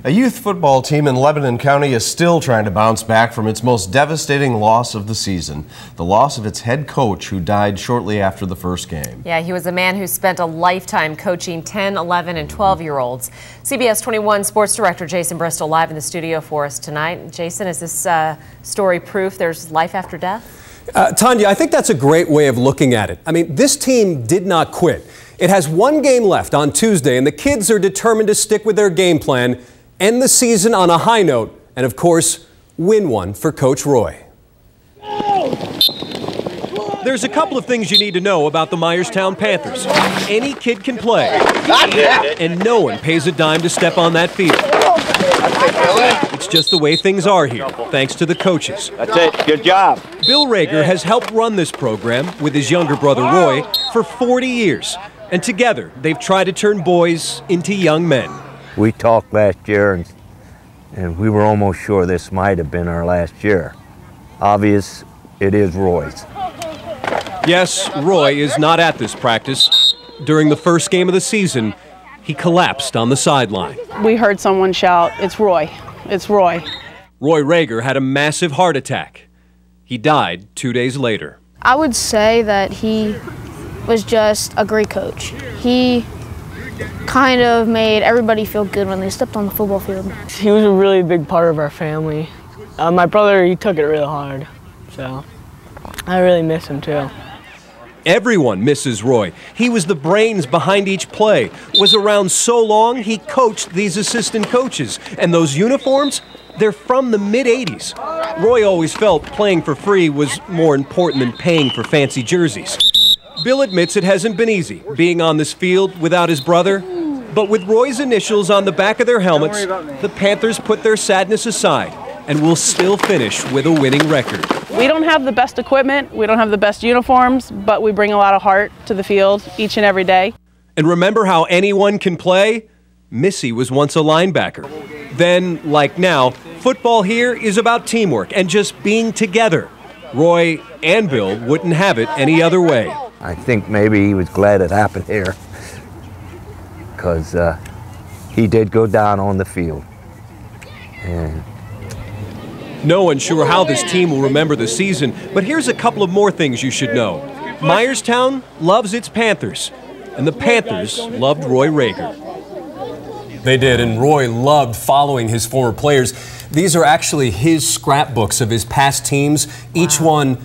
A youth football team in Lebanon County is still trying to bounce back from its most devastating loss of the season, the loss of its head coach who died shortly after the first game. Yeah, he was a man who spent a lifetime coaching 10, 11, and 12-year-olds. CBS 21 sports director Jason Bristol live in the studio for us tonight. Jason, is this story proof there's life after death? Tanya, I think that's a great way of looking at it. I mean, this team did not quit. It has one game left on Tuesday, and the kids are determined to stick with their game plan, end the season on a high note, and of course, win one for Coach Roy. There's a couple of things you need to know about the Myerstown Panthers. Any kid can play, and no one pays a dime to step on that field. It's just the way things are here, thanks to the coaches. That's it. Good job. Bill Rager has helped run this program with his younger brother Roy for 40 years. And together, they've tried to turn boys into young men. We talked last year, and we were almost sure this might have been our last year. Obvious, it is Roy's. Yes, Roy is not at this practice. During the first game of the season, he collapsed on the sideline. We heard someone shout, "It's Roy, it's Roy." Roy Rager had a massive heart attack. He died 2 days later. I would say that he was just a great coach. He kind of made everybody feel good when they stepped on the football field. He was a really big part of our family. My brother, he took it real hard, so I really miss him too. Everyone misses Roy. He was the brains behind each play, was around so long he coached these assistant coaches. And those uniforms, they're from the mid-'80s. Roy always felt playing for free was more important than paying for fancy jerseys. Bill admits it hasn't been easy being on this field without his brother. But with Roy's initials on the back of their helmets, the Panthers put their sadness aside and will still finish with a winning record. We don't have the best equipment, we don't have the best uniforms, but we bring a lot of heart to the field each and every day. And remember how anyone can play? Missy was once a linebacker. Then, like now, football here is about teamwork and just being together. Roy and Bill wouldn't have it any other way. I think maybe he was glad it happened here, because he did go down on the field. And no one's sure how this team will remember the season, but here's a couple of more things you should know. Myerstown loves its Panthers, and the Panthers loved Roy Rager. They did, and Roy loved following his former players. These are actually his scrapbooks of his past teams. Each one,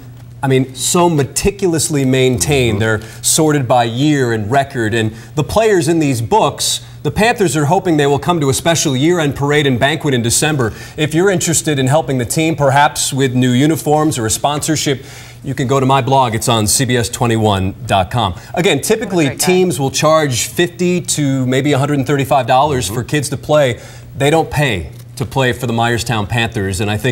I mean, so meticulously maintained. They're sorted by year and record, and the players in these books, the Panthers are hoping they will come to a special year-end parade and banquet in December. If you're interested in helping the team, perhaps with new uniforms or a sponsorship, you can go to my blog. It's on CBS21.com. Again, typically teams will charge $50 to maybe $135 for kids to play. They don't pay to play for the Myerstown Panthers, and I think